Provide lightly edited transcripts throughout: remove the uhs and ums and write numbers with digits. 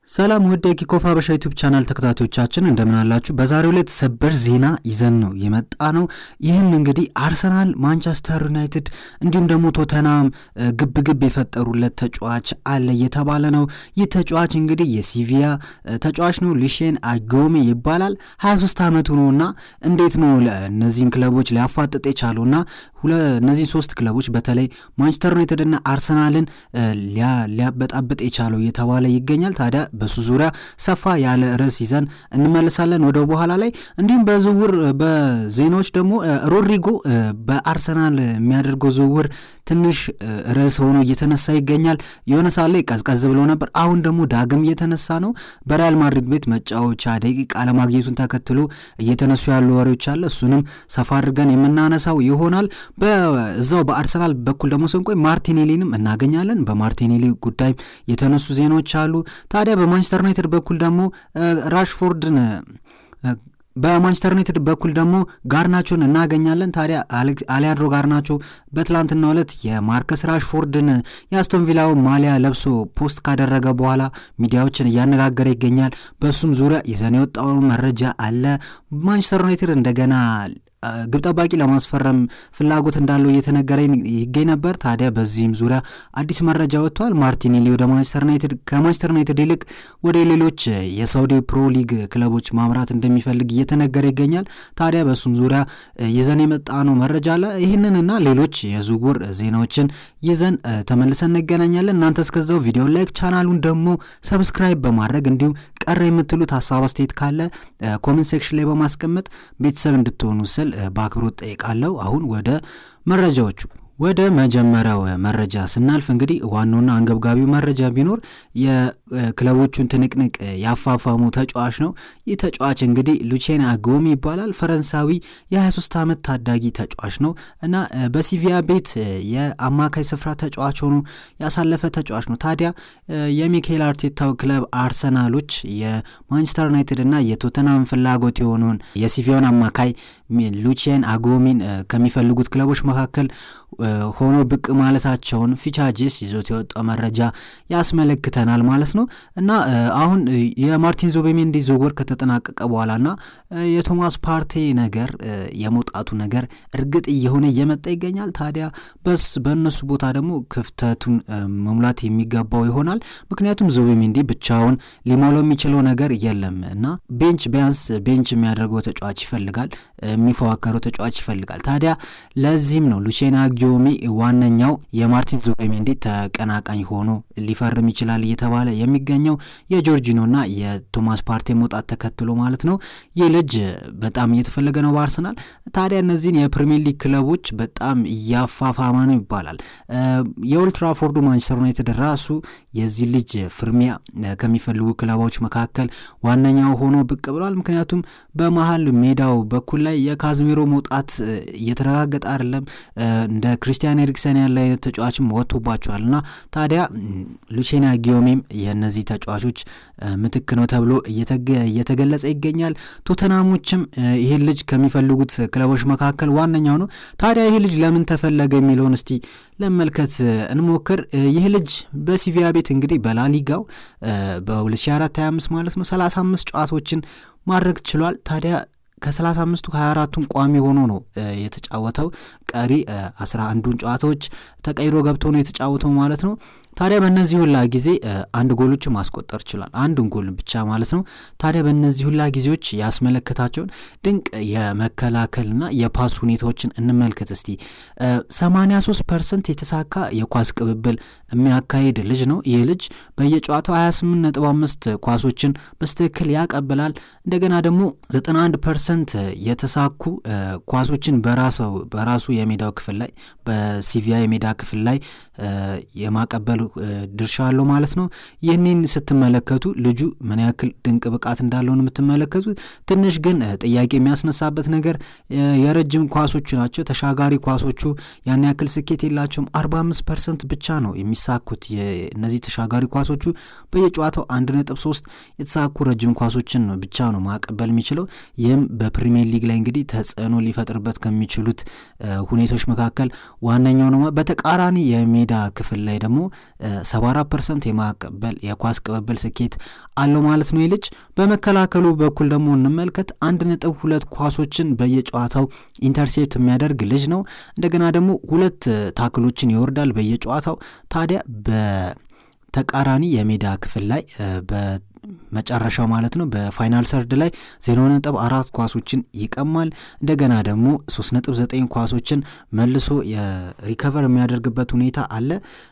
ሰላም ወደ ኪኮፋ በሻ ዩቲዩብ ቻናል ተከታታዮቻችን እንደምን አላችሁ? በዛሬው ዕለት ሰበር ዜና ይዘን ነው የመጣ ነው። ይህም እንግዲህ አርሰናል፣ ማንቸስተር ዩናይትድ እንዲሁም ደግሞ ቶተናም ግብ የፈጠሩለት ተጫዋች አለ እየተባለ ነው። ይህ ተጫዋች እንግዲህ የሲቪያ ተጫዋች ነው። ሉቺያን አጎሜ ይባላል። 23 ዓመቱ ነውና እንዴት ነው እነዚህን ክለቦች ሊያፋጥጥ የቻለውና እነዚህ ሶስት ክለቦች በተለይ ማንቸስተር ዩናይትድ እና አርሰናልን ሊያበጣብጥ የቻለው እየተባለ ይገኛል። ታዲያ በሱ ዙሪያ ሰፋ ያለ ርዕስ ይዘን እንመለሳለን ወደ በኋላ ላይ። እንዲሁም በዝውውር በዜናዎች ደግሞ ሮድሪጎ በአርሰናል የሚያደርገው ዝውውር ትንሽ ርዕስ ሆኖ እየተነሳ ይገኛል። የሆነ ሰዓት ላይ ቀዝቀዝ ብሎ ነበር፣ አሁን ደግሞ ዳግም እየተነሳ ነው። በሪያል ማድሪድ ቤት መጫወቻ ደቂቃ አለማግኘቱን ተከትሎ እየተነሱ ያሉ ወሬዎች አለ። እሱንም ሰፋ አድርገን የምናነሳው ይሆናል። በዛው በአርሰናል በኩል ደግሞ ስንቆይ ማርቲኔሊንም እናገኛለን። በማርቲኔሊ ጉዳይ የተነሱ ዜናዎች አሉ። ታዲያ በማንቸስተር ዩናይትድ በኩል ደግሞ ራሽፎርድን በማንቸስተር ዩናይትድ በኩል ደግሞ ጋርናቾን እናገኛለን። ታዲያ አሊያንድሮ ጋርናቾ በትላንትናው ዕለት የማርከስ ራሽፎርድን የአስቶን ቪላው ማሊያ ለብሶ ፖስት ካደረገ በኋላ ሚዲያዎችን እያነጋገረ ይገኛል። በሱም ዙሪያ ይዘን የወጣው መረጃ አለ። ማንቸስተር ዩናይትድ እንደገና ግብ ጠባቂ ለማስፈረም ፍላጎት እንዳለው እየተነገረ ይገኝ ነበር። ታዲያ በዚህም ዙሪያ አዲስ መረጃ ወጥቷል። ማርቲኔሊ ወደ ከማንቸስተር ዩናይትድ ይልቅ ወደ ሌሎች የሳውዲ ፕሮ ሊግ ክለቦች ማምራት እንደሚፈልግ እየተነገረ ይገኛል። ታዲያ በሱም ዙሪያ ይዘን የመጣ ነው መረጃ አለ። ይህንንና ሌሎች የዝውውር ዜናዎችን ይዘን ተመልሰን እንገናኛለን። እናንተ እስከዛው ቪዲዮ ላይክ፣ ቻናሉን ደግሞ ሰብስክራይብ በማድረግ እንዲሁም ቀረ የምትሉት ሀሳብ አስተያየት ካለ ኮሜንት ሴክሽን ላይ በማስቀመጥ ቤተሰብ እንድትሆኑ ስል በአክብሮት ጠይቃለሁ። አሁን ወደ መረጃዎቹ ወደ መጀመሪያው መረጃ ስናልፍ እንግዲህ ዋናውና አንገብጋቢው መረጃ ቢኖር የክለቦቹን ትንቅንቅ ያፋፋሙ ተጫዋች ነው። ይህ ተጫዋች እንግዲህ ሉቺያን አጎሜ ይባላል። ፈረንሳዊ የ23 ዓመት ታዳጊ ተጫዋች ነው እና በሲቪያ ቤት የአማካይ ስፍራ ተጫዋች ሆኖ ያሳለፈ ተጫዋች ነው። ታዲያ የሚካኤል አርቴታው ክለብ አርሰናሎች የማንቸስተር ዩናይትድ እና የቶተናም ፍላጎት የሆነውን የሲቪያውን አማካይ ሉቺያን አጎሜን ከሚፈልጉት ክለቦች መካከል ሆኖ ብቅ ማለታቸውን ፊቻጅስ ይዞት የወጣው መረጃ ያስመለክተናል ማለት ነው። እና አሁን የማርቲን ዙቢሜንዲ ዝውውር ከተጠናቀቀ በኋላና የቶማስ ፓርቴ ነገር የመውጣቱ ነገር እርግጥ እየሆነ እየመጣ ይገኛል። ታዲያ በእነሱ ቦታ ደግሞ ክፍተቱን መሙላት የሚገባው ይሆናል። ምክንያቱም ዙቢሜንዲ ብቻውን ሊሞላው የሚችለው ነገር የለም እና ቢያንስ ቤንች የሚያደርገው ተጫዋች ይፈልጋል፣ የሚፎካከረው ተጫዋች ይፈልጋል። ታዲያ ለዚህም ነው ሉቺያን አጎሜ ዋነኛው የማርቲን ዙቢሜንዲ ተቀናቃኝ ሆኖ ሊፈርም ይችላል እየተባለ የሚገኘው የጆርጂኖና የቶማስ ፓርቴ መውጣት ተከትሎ ማለት ነው። ይህ ልጅ በጣም እየተፈለገ ነው በአርሰናል። ታዲያ እነዚህን የፕሪሚየር ሊግ ክለቦች በጣም እያፋፋመ ነው ይባላል። የኦልድ ትራፎርዱ ማንቸስተር ዩናይትድ ራሱ የዚህ ልጅ ፍርሚያ ከሚፈልጉ ክለቦች መካከል ዋነኛው ሆኖ ብቅ ብሏል። ምክንያቱም በመሀል ሜዳው በኩል ላይ የካዝሜሮ መውጣት እየተረጋገጠ አይደለም። እንደ ክሪስቲያን ኤሪክሰን ያለ አይነት ተጫዋችም ወጥቶባቸዋልና ታዲያ ሉቺያን አጎሜም የእነዚህ ተጫዋቾች ምትክ ነው ተብሎ እየተገለጸ ይገኛል። ቶተናሞችም ይሄን ልጅ ከሚፈልጉት ክለቦች መካከል ዋነኛው ነው። ታዲያ ይሄ ልጅ ለምን ተፈለገ የሚለውን እስቲ ለመልከት እንሞክር። ይህ ልጅ በሲቪያ ቤት እንግዲህ በላሊጋው በ2024-25 ማለት ነው 35 ጨዋታዎችን ማድረግ ችሏል። ታዲያ ከ35ቱ 24ቱን ቋሚ ሆኖ ነው የተጫወተው። ቀሪ 11ዱን ጨዋታዎች ተቀይሮ ገብቶ ነው የተጫወተው ማለት ነው። ታዲያ በእነዚህ ሁላ ጊዜ አንድ ጎሎችን ማስቆጠር ችሏል። አንዱን ጎል ብቻ ማለት ነው። ታዲያ በእነዚህ ሁላ ጊዜዎች ያስመለከታቸውን ድንቅ የመከላከልና የፓስ ሁኔታዎችን እንመልከት እስቲ። 83% የተሳካ የኳስ ቅብብል የሚያካሄድ ልጅ ነው። ይህ ልጅ በየጨዋታው 28.5 ኳሶችን በስትክክል ያቀብላል። እንደገና ደግሞ 91% የተሳኩ ኳሶችን በራሱ የሜዳው ክፍል ላይ በሲቪያ የሜዳ ክፍል ላይ የማቀበል ድርሻ አለው ማለት ነው። ይህንን ስትመለከቱ ልጁ ምን ያክል ድንቅ ብቃት እንዳለው የምትመለከቱት። ትንሽ ግን ጥያቄ የሚያስነሳበት ነገር የረጅም ኳሶቹ ናቸው። ተሻጋሪ ኳሶቹ ያን ያክል ስኬት የላቸውም። 45% ብቻ ነው የሚሳኩት። እነዚህ ተሻጋሪ ኳሶቹ በየጨዋታው 1.3 የተሳኩ ረጅም ኳሶችን ነው ብቻ ነው ማቀበል የሚችለው። ይህም በፕሪሚየር ሊግ ላይ እንግዲህ ተጽዕኖ ሊፈጥርበት ከሚችሉት ሁኔታዎች መካከል ዋነኛው ነው። በተቃራኒ የሜዳ የሜዳ ክፍል ላይ ደግሞ 74% የኳስ ቅብብል ስኬት አለው ማለት ነው ይልጅ። በመከላከሉ በኩል ደግሞ እንመልከት 1.2 ኳሶችን በየጨዋታው ኢንተርሴፕት የሚያደርግ ልጅ ነው። እንደገና ደግሞ 2 ታክሎችን ይወርዳል በየጨዋታው። ታዲያ በተቃራኒ የሜዳ ክፍል ላይ መጨረሻው ማለት ነው በፋይናል ሰርድ ላይ 0.4 ኳሶችን ይቀማል። እንደገና ደግሞ 3.9 ኳሶችን መልሶ የሪከቨር የሚያደርግበት ሁኔታ አለ።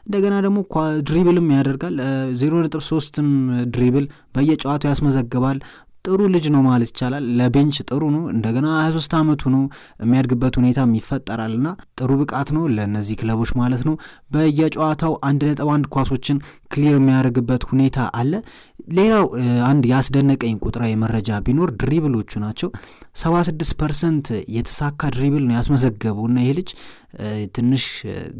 እንደገና ደግሞ ድሪብልም ያደርጋል 0.3ም ድሪብል በየጨዋታው ያስመዘግባል። ጥሩ ልጅ ነው ማለት ይቻላል። ለቤንች ጥሩ ነው። እንደገና 23 ዓመቱ ነው። የሚያድግበት ሁኔታም ይፈጠራልና ጥሩ ብቃት ነው ለነዚህ ክለቦች ማለት ነው። በየጨዋታው 1.1 ኳሶችን ክሊር የሚያደርግበት ሁኔታ አለ። ሌላው አንድ ያስደነቀኝ ቁጥራዊ መረጃ ቢኖር ድሪብሎቹ ናቸው። 76% የተሳካ ድሪብል ነው ያስመዘገበው እና ይሄ ልጅ ትንሽ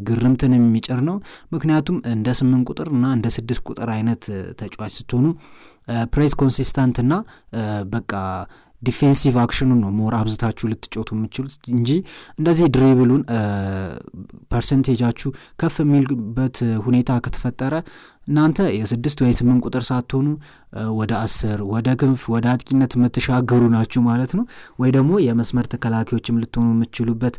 ግርምትን የሚጭር ነው። ምክንያቱም እንደ 8 ቁጥር እና እንደ 6 ቁጥር አይነት ተጫዋች ስትሆኑ ፕሬስ ኮንሲስታንት እና በቃ ዲፌንሲቭ አክሽኑን ነው ሞር አብዝታችሁ ልትጮቱ የምችሉት እንጂ እንደዚህ ድሪብሉን ፐርሰንቴጃችሁ ከፍ የሚልበት ሁኔታ ከተፈጠረ እናንተ የ6 ወይ 8 ቁጥር ሳትሆኑ ወደ 10 ወደ ክንፍ ወደ አጥቂነት የምትሻገሩ ናችሁ ማለት ነው። ወይ ደግሞ የመስመር ተከላካዮችም ልትሆኑ የምትችሉበት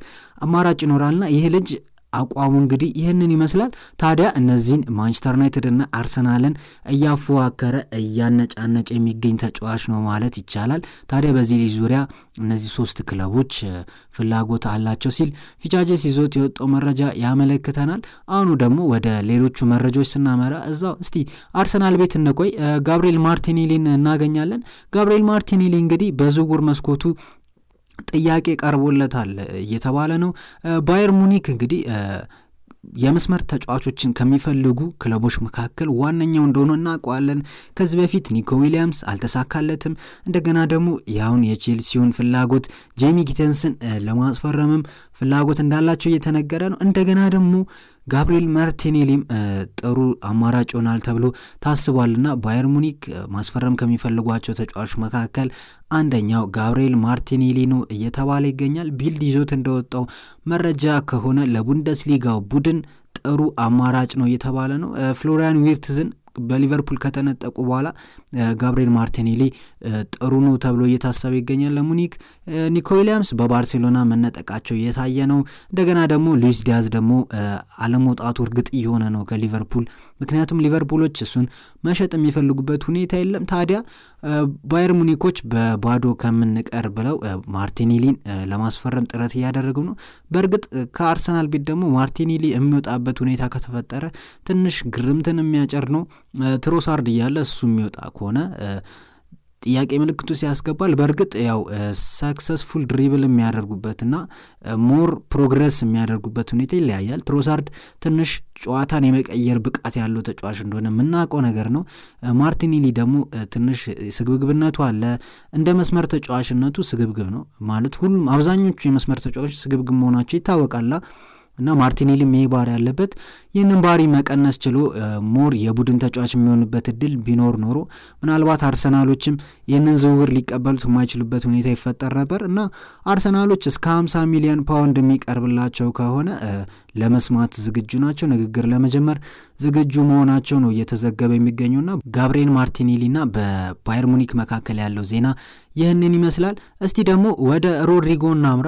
አማራጭ ይኖራልና ይህ ልጅ አቋሙ እንግዲህ ይህንን ይመስላል። ታዲያ እነዚህን ማንቸስተር ዩናይትድ እና አርሰናልን እያፎካከረ እያነጫነጨ የሚገኝ ተጫዋች ነው ማለት ይቻላል። ታዲያ በዚህ ልጅ ዙሪያ እነዚህ 3 ክለቦች ፍላጎት አላቸው ሲል ፊቻጄስ ይዞት የወጣው መረጃ ያመለክተናል። አሁኑ ደግሞ ወደ ሌሎቹ መረጃዎች ስናመራ እዛው እስቲ አርሰናል ቤት እንቆይ። ጋብሪኤል ማርቲኔሊን እናገኛለን። ጋብሪኤል ማርቲኔሊ እንግዲህ በዝውውር መስኮቱ ጥያቄ ቀርቦለታል እየተባለ ነው። ባየር ሙኒክ እንግዲህ የመስመር ተጫዋቾችን ከሚፈልጉ ክለቦች መካከል ዋነኛው እንደሆነ እናውቀዋለን። ከዚህ በፊት ኒኮ ዊሊያምስ አልተሳካለትም። እንደገና ደግሞ ያሁን የቼልሲውን ፍላጎት ጄሚ ጊተንስን ለማስፈረምም ፍላጎት እንዳላቸው እየተነገረ ነው። እንደገና ደግሞ ጋብሪኤል ማርቲኔሊም ጥሩ አማራጭ ይሆናል ተብሎ ታስቧልና ባየር ሙኒክ ማስፈረም ከሚፈልጓቸው ተጫዋቾች መካከል አንደኛው ጋብሪኤል ማርቲኔሊ ነው እየተባለ ይገኛል። ቢልድ ይዞት እንደወጣው መረጃ ከሆነ ለቡንደስሊጋው ቡድን ጥሩ አማራጭ ነው እየተባለ ነው። ፍሎሪያን ዊርትዝን በሊቨርፑል ከተነጠቁ በኋላ ጋብሪኤል ማርቲኔሊ ጥሩ ነው ተብሎ እየታሰበ ይገኛል ለሙኒክ። ኒኮ ዊሊያምስ በባርሴሎና መነጠቃቸው እየታየ ነው። እንደገና ደግሞ ሉዊስ ዲያዝ ደግሞ አለመውጣቱ እርግጥ እየሆነ ነው ከሊቨርፑል። ምክንያቱም ሊቨርፑሎች እሱን መሸጥ የሚፈልጉበት ሁኔታ የለም። ታዲያ ባየር ሙኒኮች በባዶ ከምንቀር ብለው ማርቲኔሊን ለማስፈረም ጥረት እያደረጉ ነው። በእርግጥ ከአርሰናል ቤት ደግሞ ማርቲኔሊ የሚወጣበት ሁኔታ ከተፈጠረ ትንሽ ግርምትን የሚያጨር ነው። ትሮሳርድ እያለ እሱ የሚወጣ ከሆነ ጥያቄ ምልክቱ ሲያስገባል። በእርግጥ ያው ሰክሰስፉል ድሪብል የሚያደርጉበትና ሞር ፕሮግረስ የሚያደርጉበት ሁኔታ ይለያያል። ትሮሳርድ ትንሽ ጨዋታን የመቀየር ብቃት ያለው ተጫዋች እንደሆነ የምናውቀው ነገር ነው። ማርቲኔሊ ደግሞ ትንሽ ስግብግብነቱ አለ። እንደ መስመር ተጫዋችነቱ ስግብግብ ነው ማለት ሁሉም አብዛኞቹ የመስመር ተጫዋቾች ስግብግብ መሆናቸው ይታወቃላ እና ማርቲኔሊም ይሄ ባህሪ ያለበት ይህንን ባህሪ መቀነስ ችሎ ሞር የቡድን ተጫዋች የሚሆንበት እድል ቢኖር ኖሮ ምናልባት አርሰናሎችም ይህንን ዝውውር ሊቀበሉት የማይችሉበት ሁኔታ ይፈጠር ነበር እና አርሰናሎች እስከ 50 ሚሊዮን ፓውንድ የሚቀርብላቸው ከሆነ ለመስማት ዝግጁ ናቸው። ንግግር ለመጀመር ዝግጁ መሆናቸው ነው እየተዘገበ የሚገኙና ጋብሪኤል ማርቲኔሊና በባየር ሙኒክ መካከል ያለው ዜና ይህንን ይመስላል። እስቲ ደግሞ ወደ ሮድሪጎ እናምራ።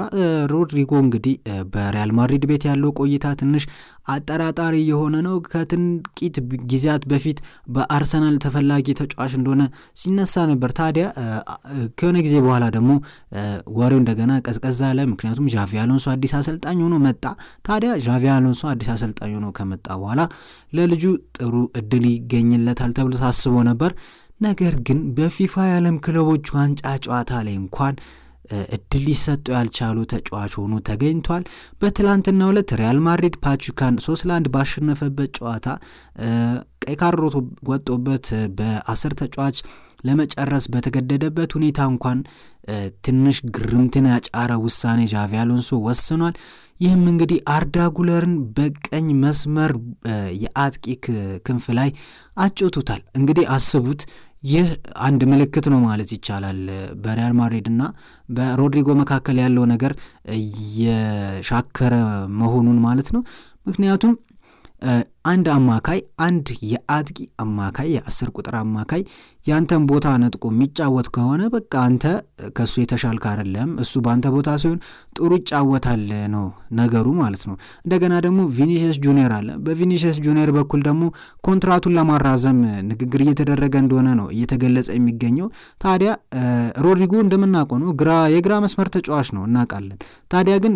ሮድሪጎ እንግዲህ በሪያል ማድሪድ ቤት ያለው ቆይታ ትንሽ አጠራጣሪ የሆነ ነው። ከጥቂት ጊዜያት በፊት በአርሰናል ተፈላጊ ተጫዋች እንደሆነ ሲነሳ ነበር። ታዲያ ከሆነ ጊዜ በኋላ ደግሞ ወሬው እንደገና ቀዝቀዛ አለ። ምክንያቱም ዣቪ አሎንሶ አዲስ አሰልጣኝ ሆኖ መጣ። ታዲያ ዣቪ አሎንሶ አዲስ አሰልጣኝ ሆኖ ከመጣ በኋላ ለልጁ ጥሩ እድል ይገኝለታል ተብሎ ታስቦ ነበር። ነገር ግን በፊፋ የዓለም ክለቦች ዋንጫ ጨዋታ ላይ እንኳን እድል ሊሰጠው ያልቻሉ ተጫዋች ሆኖ ተገኝቷል። በትላንትናው ዕለት ሪያል ማድሪድ ፓቹካን 3-1 ባሸነፈበት ጨዋታ ቀይ ካርድ ወጥቶበት በ10 ተጫዋች ለመጨረስ በተገደደበት ሁኔታ እንኳን ትንሽ ግርምትን ያጫረ ውሳኔ ዣቪ አሎንሶ ወስኗል። ይህም እንግዲህ አርዳ ጉለርን በቀኝ መስመር የአጥቂ ክንፍ ላይ አጭቶታል። እንግዲህ አስቡት፣ ይህ አንድ ምልክት ነው ማለት ይቻላል በሪያል ማድሪድ እና በሮድሪጎ መካከል ያለው ነገር የሻከረ መሆኑን ማለት ነው። ምክንያቱም አንድ አማካይ አንድ የአጥቂ አማካይ የ10 ቁጥር አማካይ ያንተን ቦታ ነጥቆ የሚጫወት ከሆነ በቃ አንተ ከሱ የተሻልክ አይደለም፣ እሱ ባንተ ቦታ ሲሆን ጥሩ ይጫወታል ነው ነገሩ ማለት ነው። እንደገና ደግሞ ቪኒሲየስ ጁኒየር አለ። በቪኒሲየስ ጁኒየር በኩል ደግሞ ኮንትራቱን ለማራዘም ንግግር እየተደረገ እንደሆነ ነው እየተገለጸ የሚገኘው። ታዲያ ሮድሪጎ እንደምናውቀው ነው የግራ መስመር ተጫዋች ነው እናውቃለን። ታዲያ ግን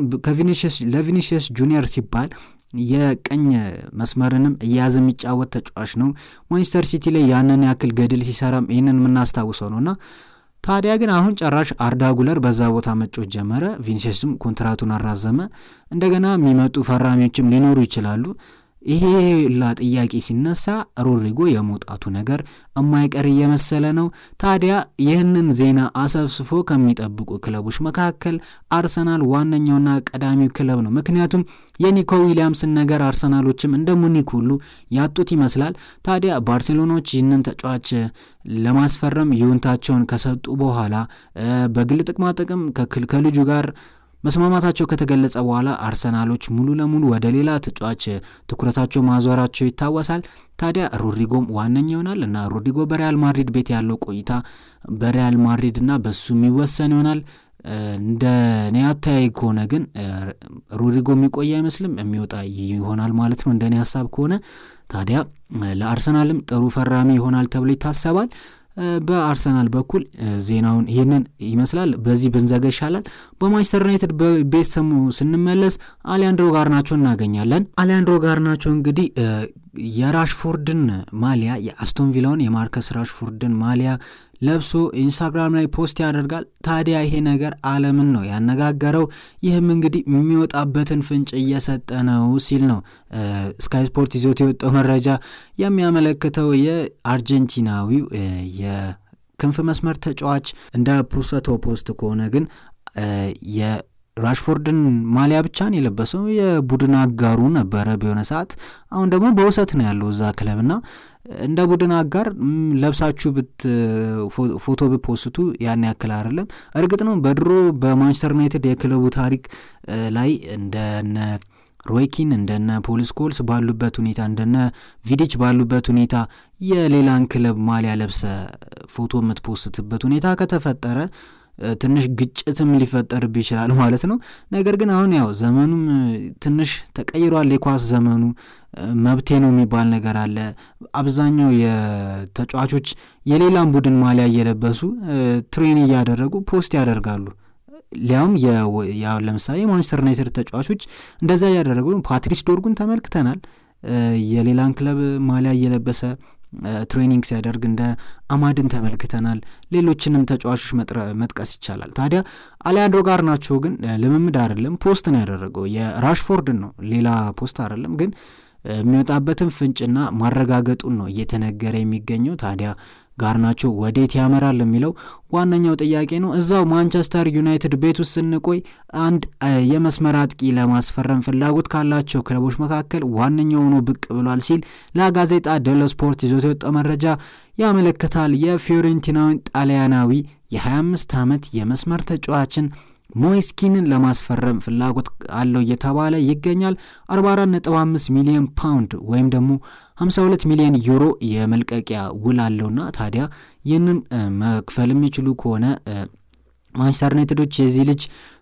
ለቪኒሲየስ ጁኒየር ሲባል የቀኝ መስመርንም እያዘ የሚጫወት ተጫዋች ነው። ማንቸስተር ሲቲ ላይ ያንን ያክል ገድል ሲሰራም ይህንን የምናስታውሰው ነውና ታዲያ ግን አሁን ጨራሽ አርዳ ጉለር በዛ ቦታ መጮት ጀመረ። ቪኒሲየስም ኮንትራቱን አራዘመ። እንደገና የሚመጡ ፈራሚዎችም ሊኖሩ ይችላሉ። ይሄ ጥያቄ ሲነሳ ሮድሪጎ የመውጣቱ ነገር የማይቀር እየመሰለ ነው። ታዲያ ይህንን ዜና አሰብስፎ ከሚጠብቁ ክለቦች መካከል አርሰናል ዋነኛውና ቀዳሚው ክለብ ነው። ምክንያቱም የኒኮ ዊሊያምስን ነገር አርሰናሎችም እንደ ሙኒክ ሁሉ ያጡት ይመስላል። ታዲያ ባርሴሎናዎች ይህንን ተጫዋች ለማስፈረም ይሁንታቸውን ከሰጡ በኋላ በግል ጥቅማ ጥቅም ከልጁ ጋር መስማማታቸው ከተገለጸ በኋላ አርሰናሎች ሙሉ ለሙሉ ወደ ሌላ ተጫዋች ትኩረታቸው ማዞራቸው ይታወሳል። ታዲያ ሮድሪጎም ዋነኛ ይሆናል እና ሮድሪጎ በሪያል ማድሪድ ቤት ያለው ቆይታ በሪያል ማድሪድ እና በሱ የሚወሰን ይሆናል። እንደ እኔ አተያይ ከሆነ ግን ሮድሪጎ የሚቆይ አይመስልም፣ የሚወጣ ይሆናል ማለት ነው እንደኔ ሀሳብ ከሆነ። ታዲያ ለአርሰናልም ጥሩ ፈራሚ ይሆናል ተብሎ ይታሰባል። በአርሰናል በኩል ዜናውን ይህንን ይመስላል። በዚህ ብንዘጋ ይሻላል። በማንቸስተር ዩናይትድ ቤት ስንመለስ አሊያንድሮ ጋርናቾ እናገኛለን። አሊያንድሮ ጋርናቾ እንግዲህ የራሽፎርድን ማሊያ የአስቶን ቪላውን የማርከስ ራሽፎርድን ማሊያ ለብሶ ኢንስታግራም ላይ ፖስት ያደርጋል። ታዲያ ይሄ ነገር ዓለምን ነው ያነጋገረው። ይህም እንግዲህ የሚወጣበትን ፍንጭ እየሰጠ ነው ሲል ነው ስካይ ስፖርት ይዞት የወጣው መረጃ የሚያመለክተው። የአርጀንቲናዊው የክንፍ መስመር ተጫዋች እንደ ፑሰቶ ፖስት ከሆነ ግን ራሽፎርድን ማሊያ ብቻን የለበሰው የቡድን አጋሩ ነበረ በሆነ ሰዓት። አሁን ደግሞ በውሰት ነው ያለው እዛ ክለብና እንደ ቡድን አጋር ለብሳችሁ ፎቶ ብፖስቱ ያን ያክል አይደለም። እርግጥ ነው በድሮ በማንቸስተር ዩናይትድ የክለቡ ታሪክ ላይ እንደነ ሮይኪን እንደነ ፖል ስኮልስ ባሉበት ሁኔታ እንደነ ቪዲች ባሉበት ሁኔታ የሌላን ክለብ ማሊያ ለብሰ ፎቶ የምትፖስትበት ሁኔታ ከተፈጠረ ትንሽ ግጭትም ሊፈጠርብ ይችላል ማለት ነው። ነገር ግን አሁን ያው ዘመኑም ትንሽ ተቀይሯል። የኳስ ዘመኑ መብቴ ነው የሚባል ነገር አለ። አብዛኛው የተጫዋቾች የሌላን ቡድን ማሊያ እየለበሱ ትሬን እያደረጉ ፖስት ያደርጋሉ። ሊያውም ያው ለምሳሌ ማንቸስተር ዩናይትድ ተጫዋቾች እንደዛ እያደረጉ ነው። ፓትሪስ ዶርጉን ተመልክተናል። የሌላን ክለብ ማሊያ እየለበሰ ትሬኒንግ ሲያደርግ እንደ አማድን ተመልክተናል። ሌሎችንም ተጫዋቾች መጥቀስ ይቻላል። ታዲያ አሊያንድሮ ጋርናቾ ግን ልምምድ አይደለም ፖስት ነው ያደረገው። የራሽፎርድን ነው ሌላ ፖስት አይደለም። ግን የሚወጣበትን ፍንጭና ማረጋገጡን ነው እየተነገረ የሚገኘው። ታዲያ ጋርናቾ ወዴት ያመራል የሚለው ዋነኛው ጥያቄ ነው። እዛው ማንቸስተር ዩናይትድ ቤት ውስጥ ስንቆይ አንድ የመስመር አጥቂ ለማስፈረም ፍላጎት ካላቸው ክለቦች መካከል ዋነኛው ሆኖ ብቅ ብሏል ሲል ለጋዜጣ ዴሎ ስፖርት ይዞት የወጣው መረጃ ያመለክታል። የፊዮሬንቲናውን ጣሊያናዊ የ25 ዓመት የመስመር ተጫዋችን ሞይስኪንን ለማስፈረም ፍላጎት አለው እየተባለ ይገኛል። 44.5 ሚሊዮን ፓውንድ ወይም ደግሞ 52 ሚሊዮን ዩሮ የመልቀቂያ ውል አለውና ታዲያ ይህንን መክፈል የሚችሉ ከሆነ ማንቸስተር ዩናይትዶች የዚህ ልጅ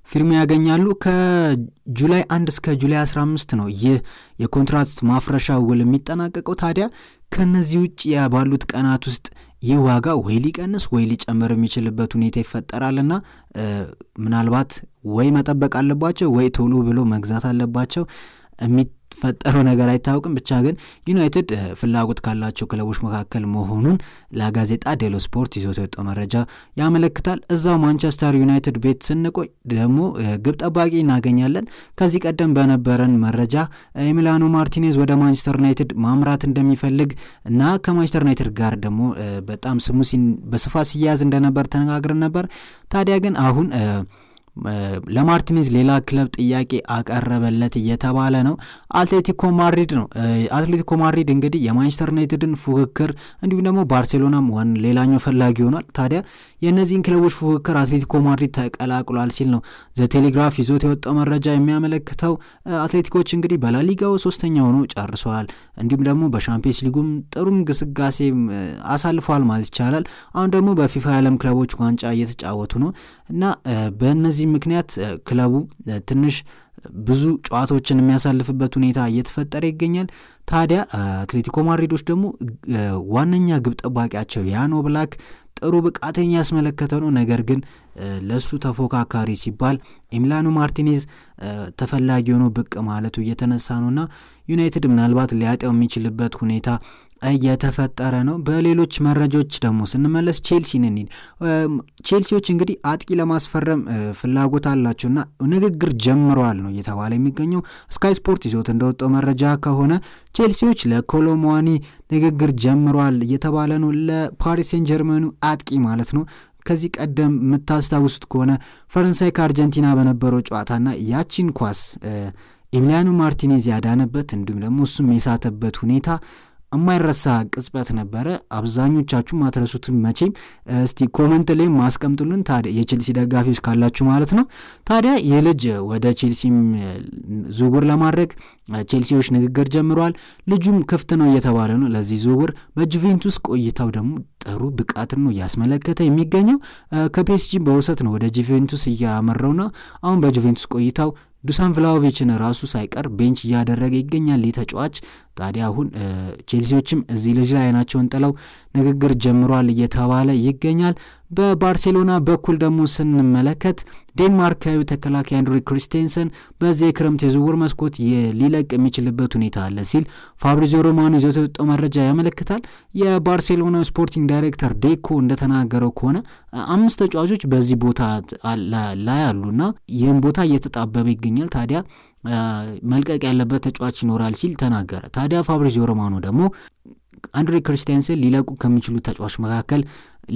ፊርማ ያገኛሉ። ከጁላይ 1 እስከ ጁላይ 15 ነው ይህ የኮንትራት ማፍረሻ ውል የሚጠናቀቀው። ታዲያ ከነዚህ ውጭ ባሉት ቀናት ውስጥ ይህ ዋጋ ወይ ሊቀንስ ወይ ሊጨምር የሚችልበት ሁኔታ ይፈጠራልና ምናልባት ወይ መጠበቅ አለባቸው ወይ ቶሎ ብሎ መግዛት አለባቸው። የሚፈጠረው ነገር አይታወቅም። ብቻ ግን ዩናይትድ ፍላጎት ካላቸው ክለቦች መካከል መሆኑን ለጋዜጣ ዴሎ ስፖርት ይዞት የወጣው መረጃ ያመለክታል። እዛው ማንቸስተር ዩናይትድ ቤት ስንቆይ ደግሞ ግብ ጠባቂ እናገኛለን። ከዚህ ቀደም በነበረን መረጃ ኤሚሊያኖ ማርቲኔዝ ወደ ማንቸስተር ዩናይትድ ማምራት እንደሚፈልግ እና ከማንቸስተር ዩናይትድ ጋር ደግሞ በጣም ስሙ በስፋት ሲያያዝ እንደነበር ተነጋግረን ነበር። ታዲያ ግን አሁን ለማርቲኔዝ ሌላ ክለብ ጥያቄ አቀረበለት እየተባለ ነው። አትሌቲኮ ማድሪድ ነው። አትሌቲኮ ማድሪድ እንግዲህ የማንቸስተር ዩናይትድን ፉክክር እንዲሁም ደግሞ ባርሴሎናም ሌላኛው ፈላጊ ሆኗል። ታዲያ የእነዚህን ክለቦች ፉክክር አትሌቲኮ ማድሪድ ተቀላቅሏል ሲል ነው ዘቴሌግራፍ ይዞት የወጣው መረጃ የሚያመለክተው። አትሌቲኮች እንግዲህ በላሊጋው 3ኛ ሆኖ ጨርሰዋል። እንዲሁም ደግሞ በሻምፒየንስ ሊጉም ጥሩ ግስጋሴ አሳልፈዋል ማለት ይቻላል። አሁን ደግሞ በፊፋ የዓለም ክለቦች ዋንጫ እየተጫወቱ ነው እና በእነዚህ ምክንያት ክለቡ ትንሽ ብዙ ጨዋታዎችን የሚያሳልፍበት ሁኔታ እየተፈጠረ ይገኛል። ታዲያ አትሌቲኮ ማድሪዶች ደግሞ ዋነኛ ግብ ጠባቂያቸው ያን ኦብላክ ጥሩ ብቃተኛ ያስመለከተ ነው። ነገር ግን ለሱ ተፎካካሪ ሲባል ኤሚሊያኖ ማርቲኔዝ ተፈላጊ ሆኖ ብቅ ማለቱ እየተነሳ ነውና ዩናይትድ ምናልባት ሊያጣው የሚችልበት ሁኔታ እየተፈጠረ ነው። በሌሎች መረጃዎች ደግሞ ስንመለስ ቼልሲዎች እንግዲህ አጥቂ ለማስፈረም ፍላጎት አላቸውና ንግግር ጀምረዋል ነው እየተባለ የሚገኘው። ስካይ ስፖርት ይዞት እንደወጣው መረጃ ከሆነ ቼልሲዎች ለኮሎሙዋኒ ንግግር ጀምረዋል እየተባለ ነው። ለፓሪስ ሴን ጀርመኑ አጥቂ ማለት ነው። ከዚህ ቀደም የምታስታውሱት ከሆነ ፈረንሳይ ከአርጀንቲና በነበረው ጨዋታና ያቺን ኳስ ኤሚሊያኖ ማርቲኔዝ ያዳነበት እንዲሁም ደግሞ እሱም የሳተበት ሁኔታ የማይረሳ ቅጽበት ነበረ። አብዛኞቻችሁ ማትረሱትም መቼም እስቲ ኮሜንት ላይ ማስቀምጡልን ታዲያ የቼልሲ ደጋፊዎች ካላችሁ ማለት ነው። ታዲያ ይህ ልጅ ወደ ቼልሲም ዝውውር ለማድረግ ቼልሲዎች ንግግር ጀምረዋል። ልጁም ክፍት ነው እየተባለ ነው ለዚህ ዝውውር። በጁቬንቱስ ቆይታው ደግሞ ጥሩ ብቃትን ነው እያስመለከተ የሚገኘው። ከፒኤስጂ በውሰት ነው ወደ ጁቬንቱስ እያመራውና አሁን በጁቬንቱስ ቆይታው ዱሳን ቭላሆቪችን ራሱ ሳይቀር ቤንች እያደረገ ይገኛል ተጫዋች። ታዲያ አሁን ቼልሲዎችም እዚህ ልጅ ላይ አይናቸውን ጥለው ንግግር ጀምሯል እየተባለ ይገኛል። በባርሴሎና በኩል ደግሞ ስንመለከት ዴንማርካዊ ተከላካይ አንድሪ ክሪስቴንሰን በዚህ የክረምት የዝውውር መስኮት ሊለቅ የሚችልበት ሁኔታ አለ ሲል ፋብሪዚዮ ሮማኖ ይዞት የወጣው መረጃ ያመለክታል። የባርሴሎና ስፖርቲንግ ዳይሬክተር ዴኮ እንደተናገረው ከሆነ 5 ተጫዋቾች በዚህ ቦታ ላይ አሉና ይህም ቦታ እየተጣበበ ይገኛል። ታዲያ መልቀቅ ያለበት ተጫዋች ይኖራል ሲል ተናገረ። ታዲያ ፋብሪዚዮ ሮማኖ ደግሞ አንድሪ ክሪስቴንሰን ሊለቁ ከሚችሉ ተጫዋች መካከል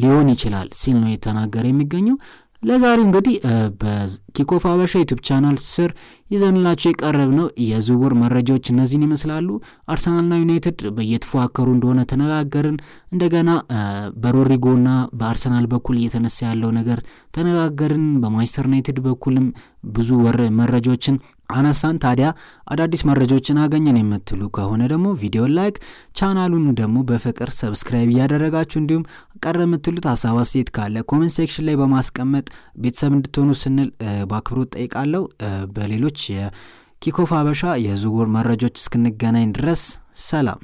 ሊሆን ይችላል ሲል ነው የተናገረ የሚገኘው። ለዛሬ እንግዲህ በኪኮፍ ሀበሻ ዩቲዩብ ቻናል ስር ይዘንላቸው የቀረብነው የዝውውር መረጃዎች እነዚህን ይመስላሉ። አርሰናልና ዩናይትድ እየተፎካከሩ እንደሆነ ተነጋገርን። እንደገና በሮድሪጎና በአርሰናል በኩል እየተነሳ ያለው ነገር ተነጋገርን። በማንቸስተር ዩናይትድ በኩልም ብዙ መረጃዎችን አነሳን። ታዲያ አዳዲስ መረጃዎችን አገኘን የምትሉ ከሆነ ደግሞ ቪዲዮ ላይክ፣ ቻናሉን ደግሞ በፍቅር ሰብስክራይብ እያደረጋችሁ እንዲሁም ቀረ የምትሉት ሀሳብ አስተያየት ካለ ኮሜንት ሴክሽን ላይ በማስቀመጥ ቤተሰብ እንድትሆኑ ስንል በአክብሮት ጠይቃለሁ። በሌሎች የኪኮፍ ሀበሻ የዝውውር መረጃዎች እስክንገናኝ ድረስ ሰላም።